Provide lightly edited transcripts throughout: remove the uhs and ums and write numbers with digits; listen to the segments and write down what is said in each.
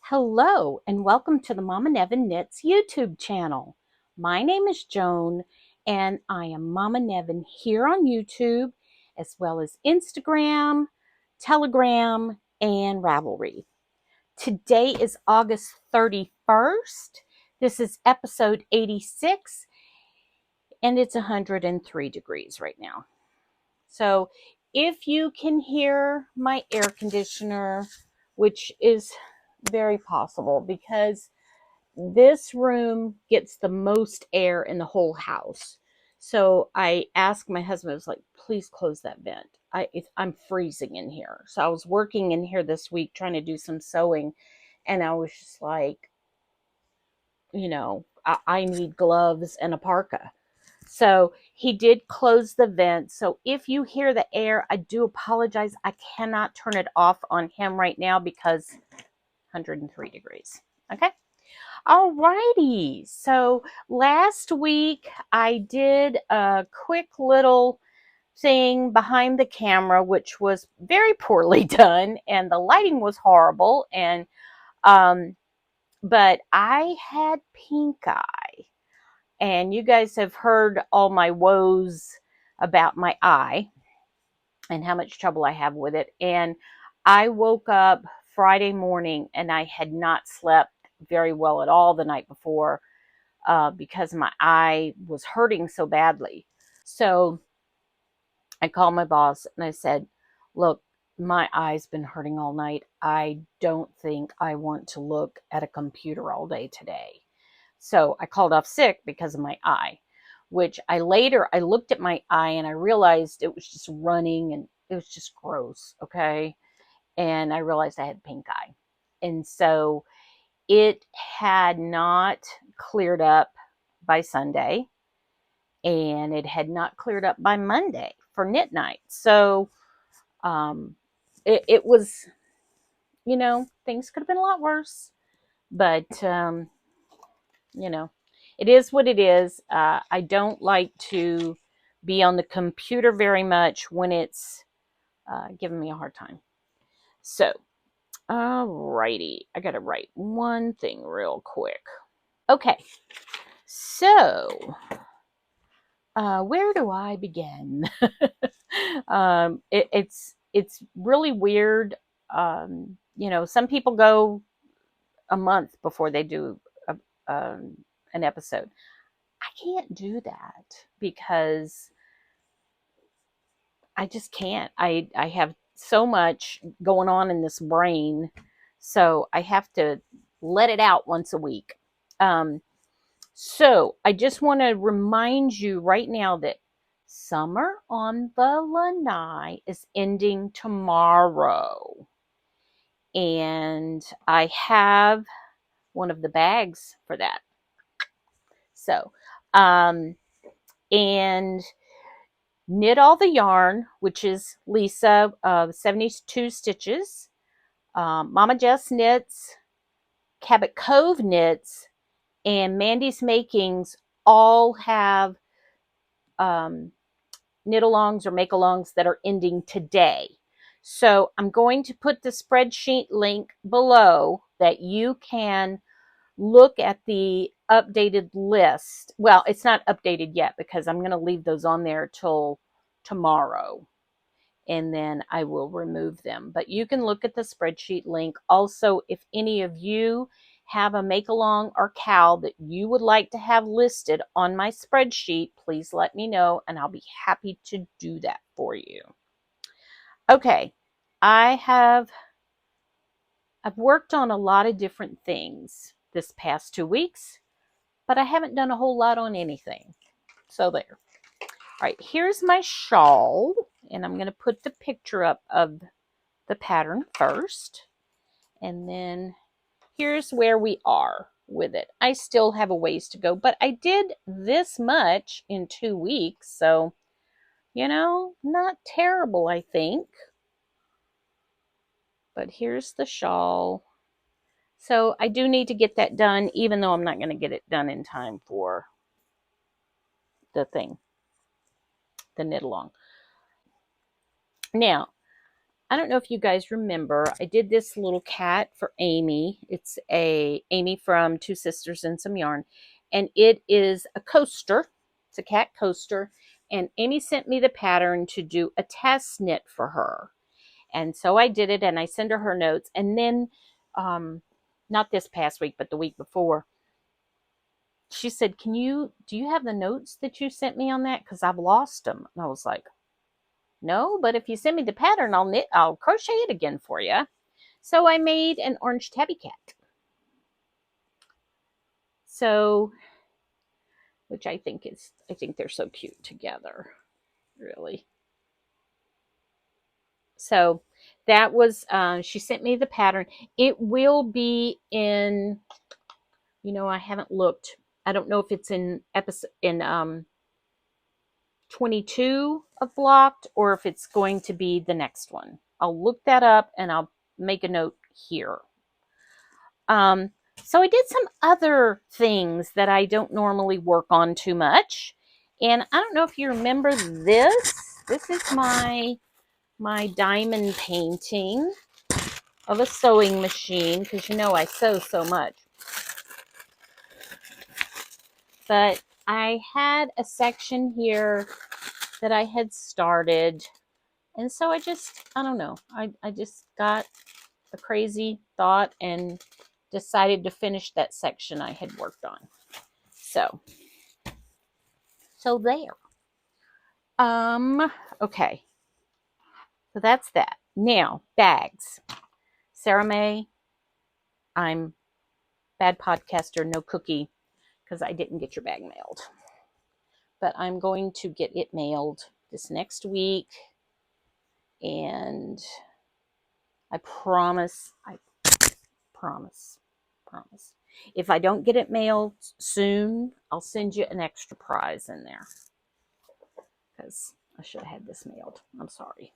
Hello, and welcome to the Mama Nevin Knits YouTube channel. My name is Joan, and I am Mama Nevin here on YouTube, as well as Instagram, Telegram, and Ravelry. Today is August 31st. This is episode 86, and it's 103 degrees right now. So if you can hear my air conditioner, which is very possible because this room gets the most air in the whole house. So I asked my husband, I was like, please close that vent. I'm freezing in here. So I was working in here this week trying to do some sewing. And I was just like, I need gloves and a parka. So he did close the vent. So if you hear the air, I do apologize. I cannot turn it off on him right now because 103 degrees. Okay. Alrighty, so last week I did a quick little thing behind the camera, which was very poorly done, and the lighting was horrible. And but I had pink eye, and you guys have heard all my woes about my eye and how much trouble I have with it. And I woke up Friday morning and I had not slept very well at all the night before. Because my eye was hurting so badly. So I called my boss and I said, look, my eye's been hurting all night. I don't think I want to look at a computer all day today. So I called off sick because of my eye, which I looked at my eye and I realized it was just running and it was just gross. Okay. And I realized I had pink eye. And so it had not cleared up by Sunday, and it had not cleared up by Monday for knit night. So it was, things could have been a lot worse, but it is what it is. I don't like to be on the computer very much when it's giving me a hard time. So, alrighty, I gotta write one thing real quick. Okay, so where do I begin? It's really weird. Some people go a month before they do an episode. I can't do that because I just can't. I have so much going on in this brain, so I have to let it out once a week. So I just want to remind you right now that Summer on the Lanai is ending tomorrow. And I have one of the bags for that. So, and Knit All the Yarn, which is Lisa, 72 stitches. Mama Jess Knits, Cabot Cove Knits, and Mandy's Makings all have knit-alongs or make-alongs that are ending today. So I'm going to put the spreadsheet link below that you can look at the updated list. Well, it's not updated yet because I'm going to leave those on there till tomorrow, and then I will remove them. But you can look at the spreadsheet link. Also, if any of you have a make-along or cal that you would like to have listed on my spreadsheet, please let me know, and I'll be happy to do that for you. Okay, I've worked on a lot of different things this past 2 weeks, but I haven't done a whole lot on anything. So there. All right, here's my shawl, and I'm going to put the picture up of the pattern first, and then here's where we are with it. I still have a ways to go, but I did this much in 2 weeks, so not terrible, I think. But here's the shawl. So I do need to get that done, even though I'm not going to get it done in time for the thing, the knit along. Now, I don't know if you guys remember, I did this little cat for Amy. It's Amy from Two Sisters and Some Yarn, and it is a coaster. It's a cat coaster, and Amy sent me the pattern to do a test knit for her. And so I did it, and I sent her notes. And then, not this past week, but the week before, she said, do you have the notes that you sent me on that? Because I've lost them. And I was like, no, but if you send me the pattern, I'll crochet it again for you. So I made an orange tabby cat. So, which I think they're so cute together, really. So that was, she sent me the pattern. It will be in, I haven't looked. I don't know if it's in episode, in 22 of Blocked, or if it's going to be the next one. I'll look that up and I'll make a note here. So I did some other things that I don't normally work on too much. And I don't know if you remember this. This is my diamond painting of a sewing machine, because I sew so much. But I had a section here that I had started, and so I don't know, I just got a crazy thought and decided to finish that section I had worked on. So there. Okay. So that's that. Now, bags. Sarah May, I'm bad podcaster, no cookie, because I didn't get your bag mailed. But I'm going to get it mailed this next week. And I promise. If I don't get it mailed soon, I'll send you an extra prize in there. Because I should have had this mailed. I'm sorry.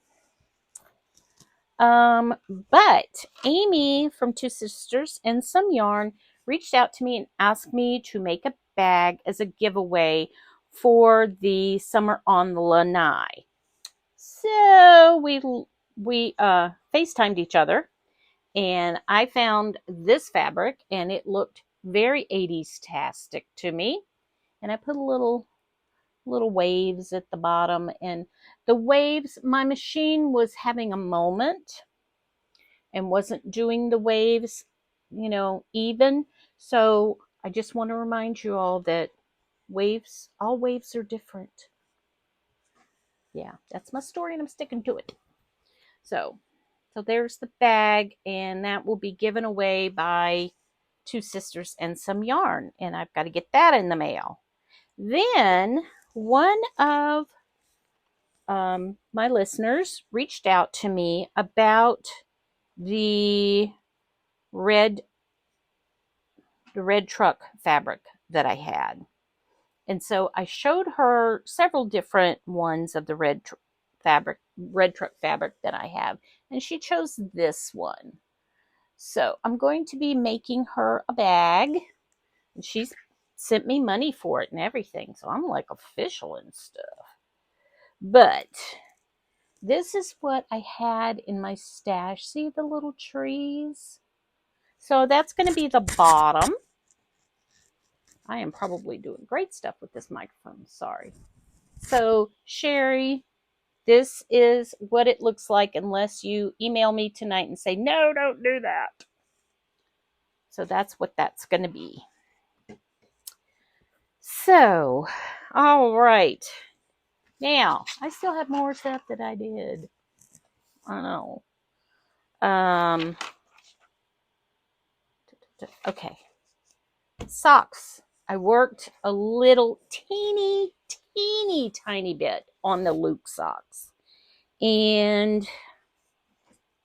But Amy from Two Sisters and Some Yarn reached out to me and asked me to make a bag as a giveaway for the Summer on the Lanai. So we FaceTimed each other, and I found this fabric, and it looked very 80s-tastic to me. And I put little waves at the bottom, and the waves, my machine was having a moment and wasn't doing the waves, even. So I just want to remind you all that all waves are different. Yeah, that's my story, and I'm sticking to it. So there's the bag, and that will be given away by Two Sisters and Some Yarn, and I've got to get that in the mail. Then one of my listeners reached out to me about the red truck fabric that I had. And so I showed her several different ones of the red truck fabric that I have, and she chose this one. So I'm going to be making her a bag, and she's sent me money for it and everything, so I'm like official and stuff. But this is what I had in my stash. See the little trees? So that's going to be the bottom. I am probably doing great stuff with this microphone. Sorry. So, Sherry, this is what it looks like unless you email me tonight and say, no, don't do that. So that's what that's going to be. So, all right. Now, I still have more stuff that I did. I know. Okay. Socks. I worked a little teeny tiny bit on the Luke socks. And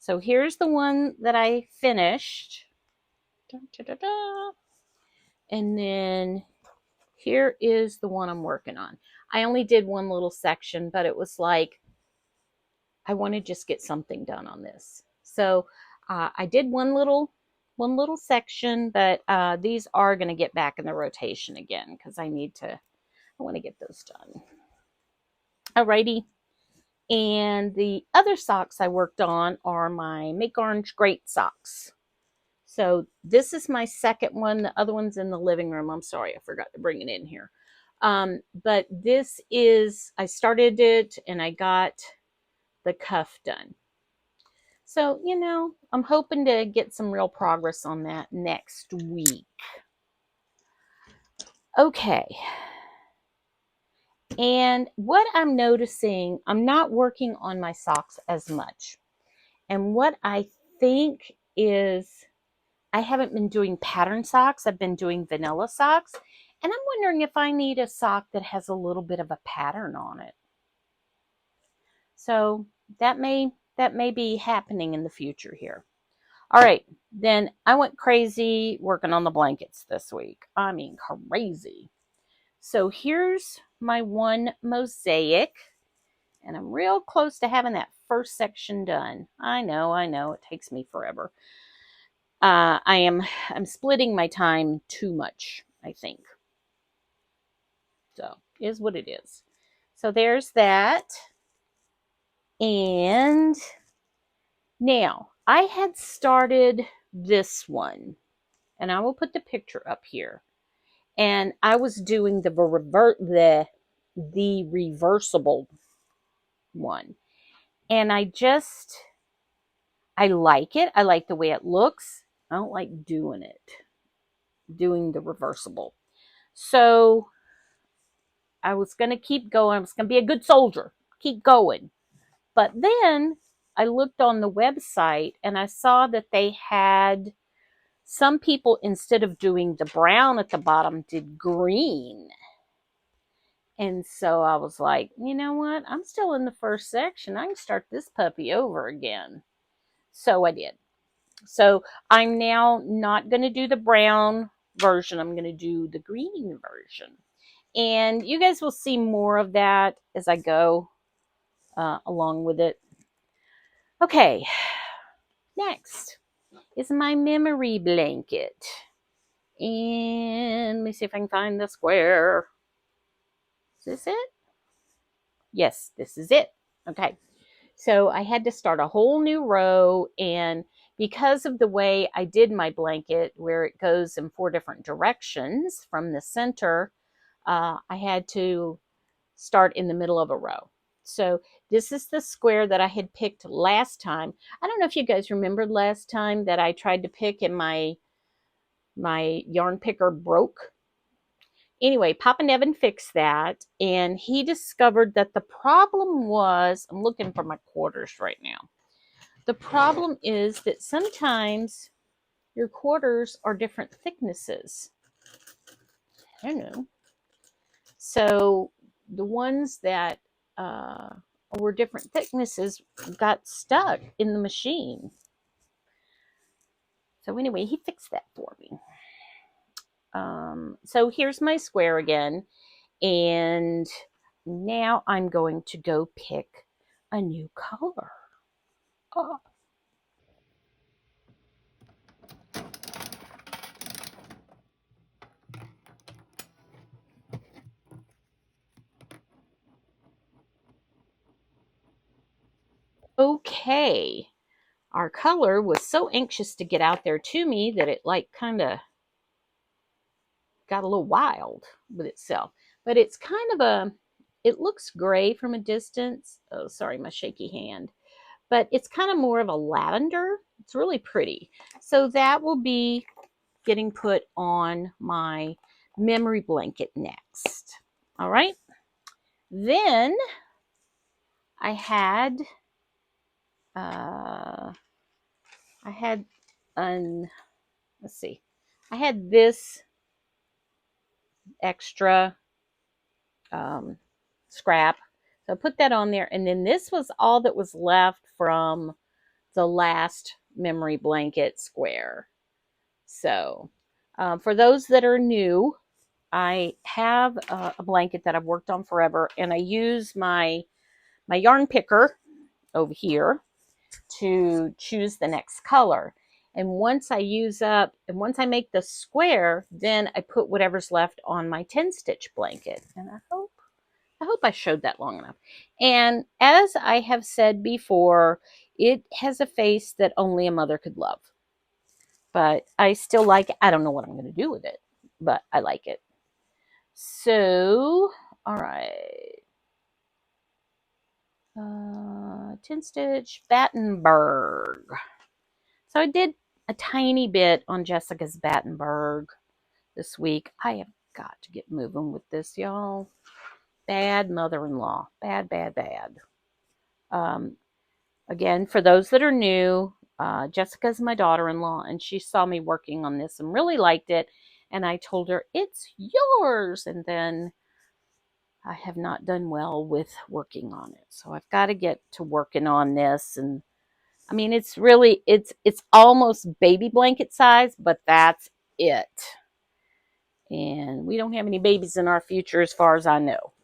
so here's the one that I finished. And then here is the one I'm working on. I only did one little section, but it was like, I want to just get something done on this. So I did one little section, but these are going to get back in the rotation again because I want to get those done. Alrighty. And the other socks I worked on are my Make Orange Great socks. So this is my second one. The other one's in the living room. I'm sorry, I forgot to bring it in here. But this is, I started it and I got the cuff done. So, I'm hoping to get some real progress on that next week. Okay. And what I'm noticing, I'm not working on my socks as much. And what I think is, I haven't been doing pattern socks. I've been doing vanilla socks. And I'm wondering if I need a sock that has a little bit of a pattern on it. So that may be happening in the future here. All right, then I went crazy working on the blankets this week. I mean, crazy. So here's my one mosaic, and I'm real close to having that first section done. I know, it takes me forever. I'm splitting my time too much, I think. So, is what it is. So there's that. And now, I had started this one, and I will put the picture up here. And I was doing the reversible one. And I like it. I like the way it looks. I don't like doing the reversible. So I was going to keep going. I was going to be a good soldier, keep going. But then I looked on the website and I saw that they had some people, instead of doing the brown at the bottom, did green. And so I was like, you know what? I'm still in the first section. I can start this puppy over again. So I did. So I'm now not going to do the brown version. I'm going to do the green version. And you guys will see more of that as I go along with it. Okay, next is my memory blanket. And let me see if I can find the square. Is this it? Yes, this is it. Okay. So I had to start a whole new row, and because of the way I did my blanket, where it goes in 4 different directions from the center, I had to start in the middle of a row. So this is the square that I had picked last time. I don't know if you guys remembered last time that I tried to pick and my yarn picker broke. Anyway, Papa Nevin fixed that, and he discovered that the problem was, I'm looking for my quarters right now. The problem is that sometimes your quarters are different thicknesses. I don't know. So the ones that were different thicknesses got stuck in the machine. So anyway, he fixed that for me. So here's my square again. And now I'm going to go pick a new color. Oh. Okay. Our color was so anxious to get out there to me that it kind of got a little wild with itself. But it's kind of it looks gray from a distance. Oh, sorry, my shaky hand. But it's kind of more of a lavender. It's really pretty. So that will be getting put on my memory blanket next. All right. Then I had let's see. I had this extra scrap. So I put that on there. And then this was all that was left from the last memory blanket square. So for those that are new, I have a blanket that I've worked on forever, and I use my yarn picker over here to choose the next color. And once I make the square, then I put whatever's left on my 10 stitch blanket. And I hope I hope I showed that long enough. And as I have said before, it has a face that only a mother could love. But I still like it. I don't know what I'm going to do with it, but I like it. So, all right. 10 stitch Battenberg. So I did a tiny bit on Jessica's Battenberg this week. I have got to get moving with this, y'all. Bad mother-in-law. Bad, bad, bad. Again, for those that are new, Jessica's my daughter-in-law, and she saw me working on this and really liked it. And I told her, it's yours. And then I have not done well with working on it. So I've got to get to working on this. And I mean, it's really, it's almost baby blanket size, but that's it. And we don't have any babies in our future as far as I know.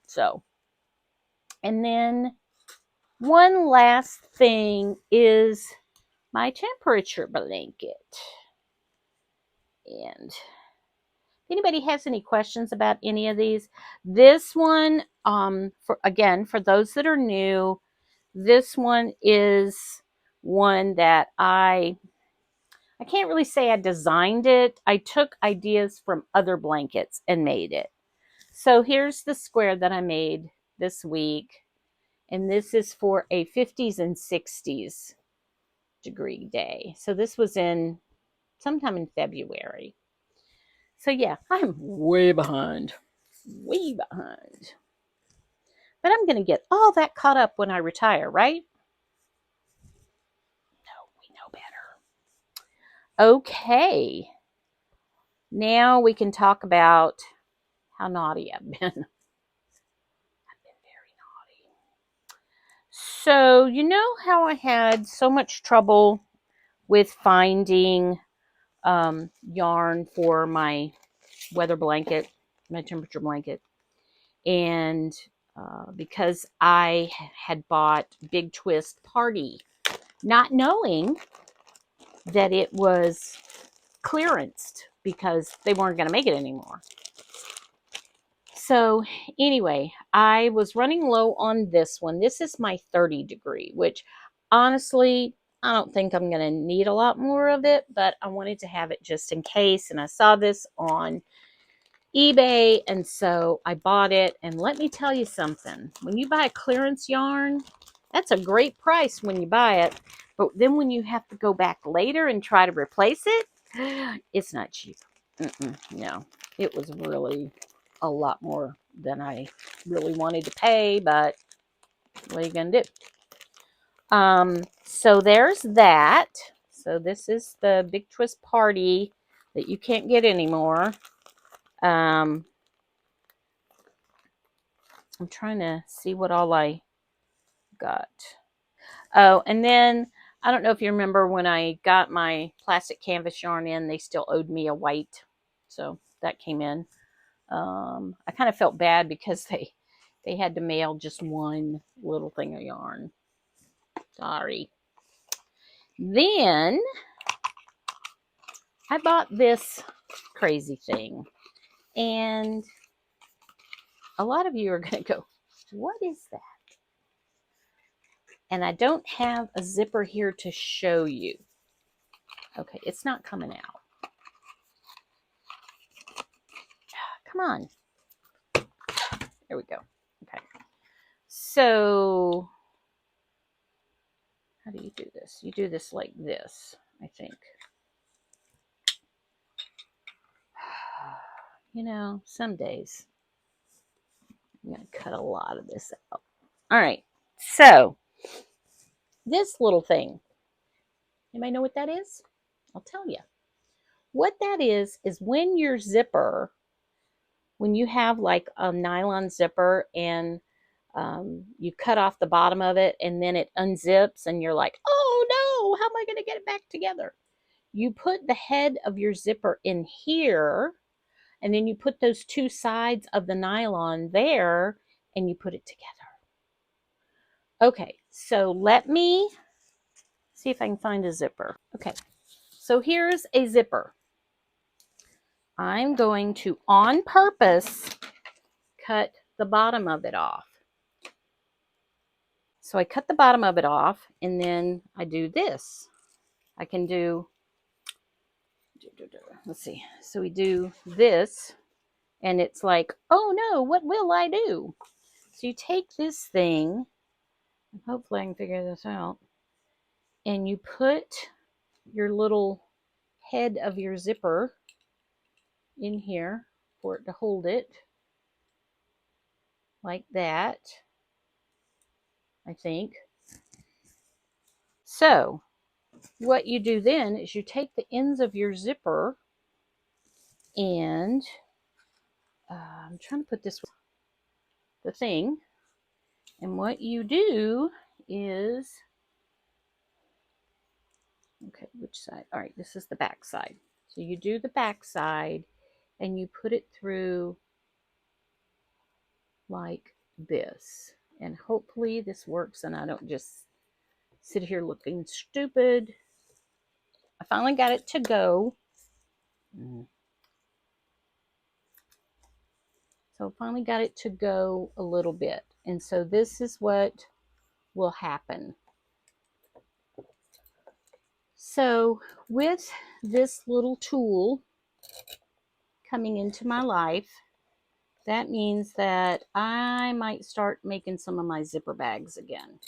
So, and then one last thing is my temperature blanket. And if anybody has any questions about any of these, this one, for those that are new, this one is one that I can't really say I designed it. I took ideas from other blankets and made it. So here's the square that I made this week. And this is for a 50s and 60s degree day. So this was in sometime in February. So yeah, I'm way behind. Way behind. But I'm going to get all that caught up when I retire, right? No, we know better. Okay. Now we can talk about how naughty I've been. I've been very naughty. So, you know how I had so much trouble with finding yarn for my weather blanket, my temperature blanket? And because I had bought Big Twist Party, not knowing that it was clearanced because they weren't going to make it anymore. So anyway, I was running low on this one. This is my 30 degree, which honestly, I don't think I'm going to need a lot more of it, but I wanted to have it just in case. And I saw this on eBay, and so I bought it. And let me tell you something. When you buy a clearance yarn, that's a great price when you buy it. But then when you have to go back later and try to replace it, it's not cheap. No, it was really a lot more than I really wanted to pay, but what are you going to do? So there's that. So this is the Big Twist Party that you can't get anymore. I'm trying to see what all I got. Oh, and then I don't know if you remember when I got my plastic canvas yarn in, they still owed me a white. So that came in. I kind of felt bad because they had to mail just one little thing of yarn. Sorry. Then I bought this crazy thing. And a lot of you are going to go, what is that? And I don't have a zipper here to show you. Okay, it's not coming out. Come on. There we go. Okay. So, how do you do this? You do this like this, I think. You know, some days I'm going to cut a lot of this out. All right. So, this little thing. Anybody know what that is? I'll tell you. What that is when your zipper, when you have like a nylon zipper and you cut off the bottom of it and then it unzips and you're like, oh no, how am I going to get it back together? You put the head of your zipper in here and then you put those two sides of the nylon there and you put it together. Okay, so let me see if I can find a zipper. Okay, so here's a zipper. I'm going to, on purpose, cut the bottom of it off. So I cut the bottom of it off, and then I do this. I can do, let's see. So we do this, and it's like, oh no, what will I do? So you take this thing, hopefully I can figure this out, and you put your little head of your zipper in here for it to hold it like that, I think. So what you do then is you take the ends of your zipper and I'm trying to put this with the thing, and what you do is, okay, which side? All right, this is the back side. So you do the back side and you put it through like this, and hopefully this works and I don't just sit here looking stupid. I finally got it to go. So finally got it to go a little bit. And so this is what will happen. So with this little tool coming into my life, that means that I might start making some of my zipper bags again.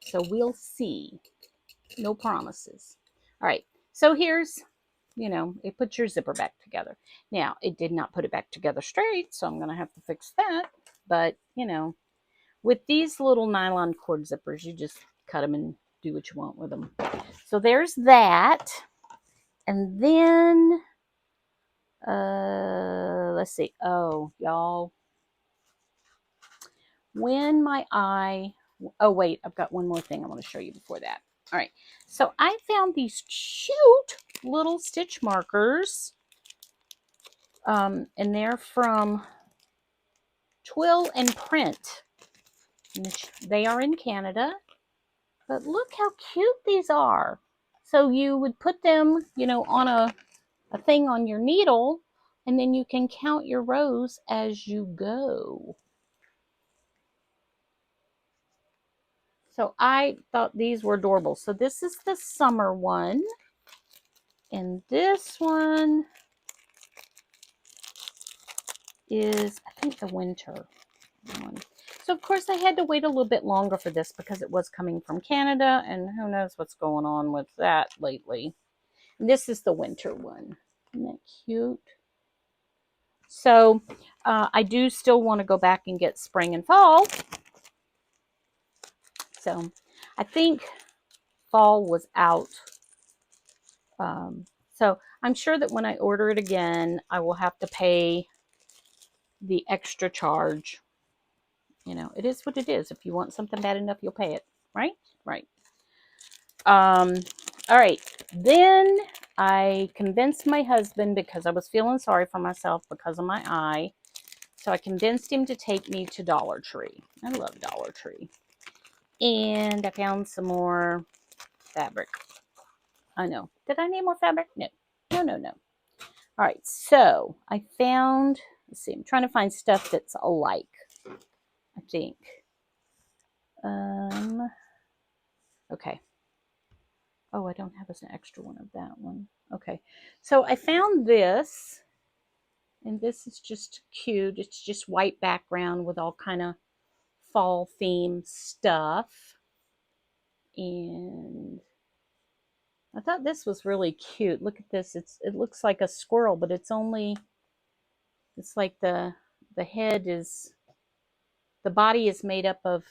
So we'll see. No promises. All right. So here's, it puts your zipper back together. Now, it did not put it back together straight, so I'm going to have to fix that. But, with these little nylon cord zippers, you just cut them and do what you want with them. So there's that. And then, let's see. Oh, y'all. Oh, wait, I've got one more thing I want to show you before that. All right. So I found these cute little stitch markers. And they're from Twill and Print. They are in Canada. But look how cute these are. So you would put them, on a thing on your needle, and then you can count your rows as you go. So I thought these were adorable. So this is the summer one. And this one is, I think, the winter one. So, of course, I had to wait a little bit longer for this because it was coming from Canada, and who knows what's going on with that lately. And this is the winter one. Isn't that cute? So, I do still want to go back and get spring and fall. So, I think fall was out. So, I'm sure that when I order it again, I will have to pay the extra charge. It is what it is. If you want something bad enough, you'll pay it. Right? Right. All right. Then I convinced my husband, because I was feeling sorry for myself because of my eye. So I convinced him to take me to Dollar Tree. I love Dollar Tree. And I found some more fabric. I know. Did I need more fabric? No. No. All right. So I found, let's see, I'm trying to find stuff that's alike, I think. Okay. Oh, I don't have an extra one of that one. Okay. So I found this, and this is just cute. It's just white background with all kind of fall theme stuff. And I thought this was really cute. Look at this. It looks like a squirrel, but it's like the head is, the body is made up of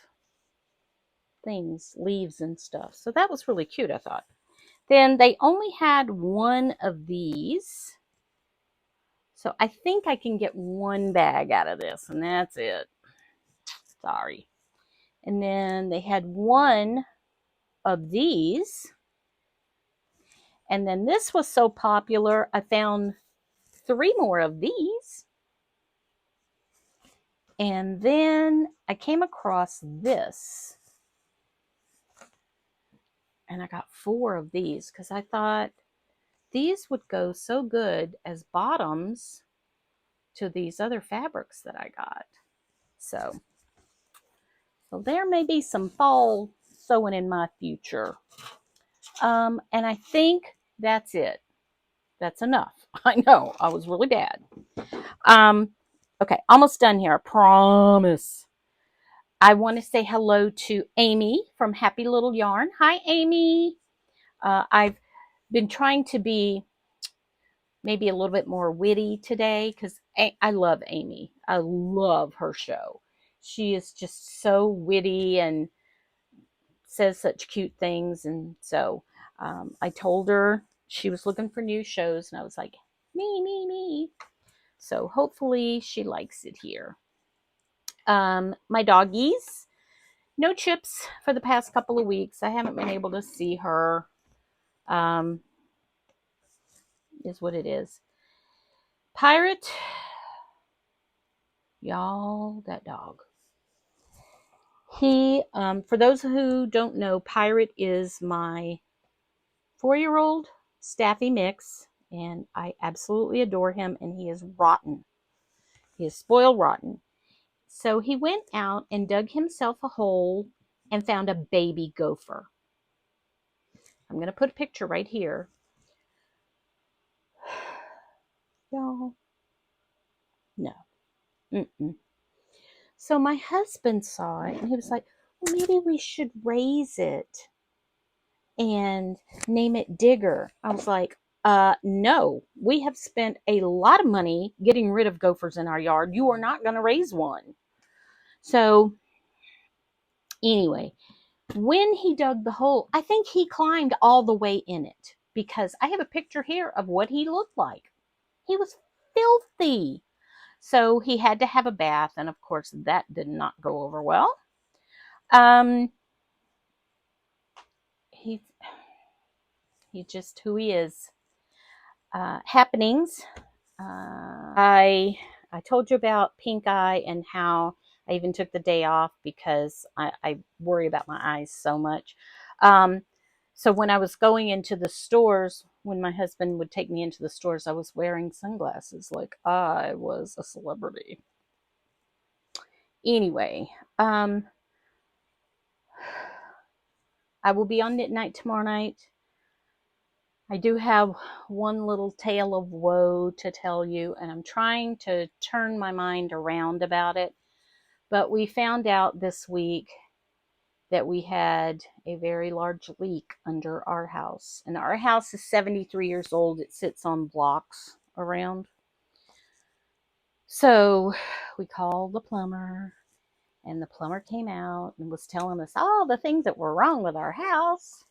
things, leaves and stuff. So that was really cute, I thought. Then they only had one of these. So I think I can get one bag out of this, and that's it. Sorry. And then they had one of these. And then this was so popular, I found 3 more of these. And then I came across this. And I got 4 of these because I thought these would go so good as bottoms to these other fabrics that I got. So there may be some fall sewing in my future. And I think that's it. That's enough. I know, I was really bad. Okay, almost done here, I promise. I want to say hello to Amy from Happy Little Yarn. Hi, Amy. I've been trying to be maybe a little bit more witty today because I love Amy. I love her show. She is just so witty and says such cute things. And so I told her she was looking for new shows, and I was like, me. So hopefully she likes it here. My doggies, no Chips for the past couple of weeks. I haven't been able to see her. Is what it is. Pirate, y'all, that dog. He, for those who don't know, Pirate is my 4-year-old Staffy mix, and I absolutely adore him, and he is rotten. He is spoiled rotten. So he went out and dug himself a hole and found a baby gopher. I'm going to put a picture right here. Y'all, no. Mm-mm. So my husband saw it, and he was like, well, maybe we should raise it and name it Digger. I was like, no, we have spent a lot of money getting rid of gophers in our yard. You are not going to raise one. So anyway, when he dug the hole, I think he climbed all the way in it, because I have a picture here of what he looked like. He was filthy. So he had to have a bath, and of course that did not go over well. He's just who he is. Happenings. I told you about pink eye and how I even took the day off because I worry about my eyes so much. So when I was going into the stores, when my husband would take me into the stores, I was wearing sunglasses like I was a celebrity. Anyway, I will be on Knit Night tomorrow night. I do have one little tale of woe to tell you, and I'm trying to turn my mind around about it. But we found out this week that we had a very large leak under our house. And our house is 73 years old. It sits on blocks around. So we called the plumber, and the plumber came out and was telling us all the things that were wrong with our house,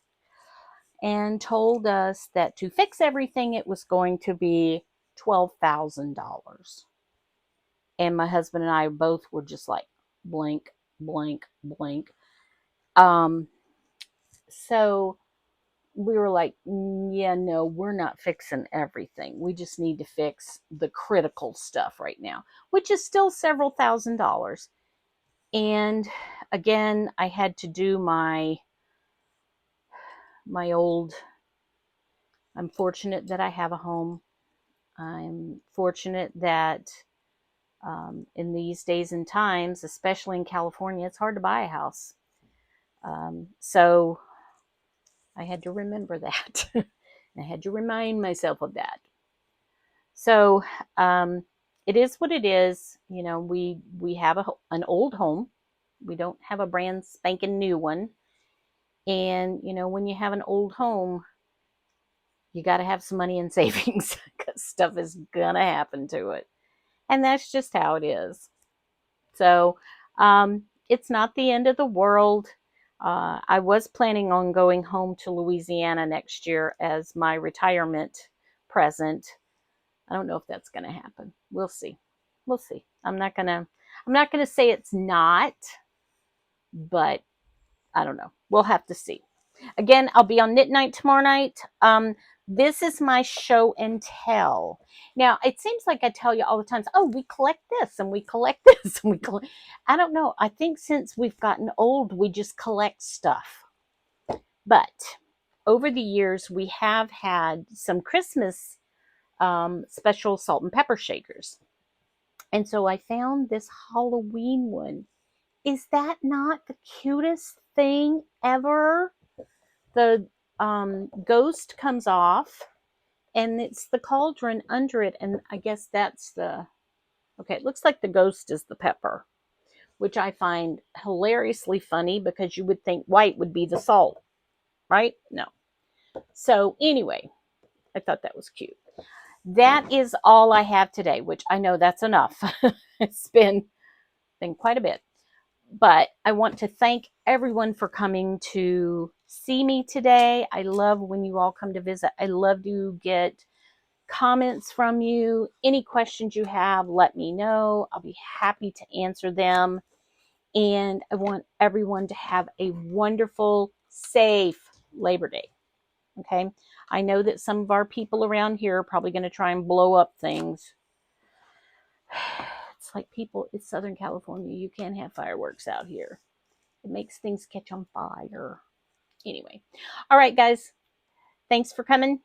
and told us that to fix everything, it was going to be $12,000. And my husband and I both were just like, blank, blank, blank. So we were like, yeah, no, we're not fixing everything. We just need to fix the critical stuff right now, which is still several $1,000s. And again, I had to do my old, I'm fortunate that I have a home. I'm fortunate that in these days and times, especially in California, it's hard to buy a house. So I had to remember that. I had to remind myself of that. So it is what it is. You know, we have an old home. We don't have a brand spanking new one. And, you know, when you have an old home, you got to have some money in savings because stuff is going to happen to it. And that's just how it is. So it's not the end of the world. I was planning on going home to Louisiana next year as my retirement present. I don't know if that's going to happen. We'll see. We'll see. I'm not going to say it's not, but I don't know. We'll have to see. Again, I'll be on Knit Night tomorrow night. This is my show and tell. Now, it seems like I tell you all the time, oh, we collect this and we collect this and we collect. I don't know. I think since we've gotten old, we just collect stuff. But over the years, we have had some Christmas special salt and pepper shakers. And so I found this Halloween one. Is that not the cutest thing ever? The ghost comes off, and it's the cauldron under it. And I guess that's the, okay, it looks like the ghost is the pepper, which I find hilariously funny because you would think white would be the salt, right? No. So, anyway, I thought that was cute. That is all I have today, which I know that's enough. It's been quite a bit. But I want to thank everyone for coming to see me today. I love when you all come to visit. I love to get comments from you. Any questions you have, let me know. I'll be happy to answer them. And I want everyone to have a wonderful, safe Labor Day. Okay. I know that some of our people around here are probably going to try and blow up things. It's like people, it's Southern California. You can't have fireworks out here. It makes things catch on fire. Anyway. All right, guys. Thanks for coming.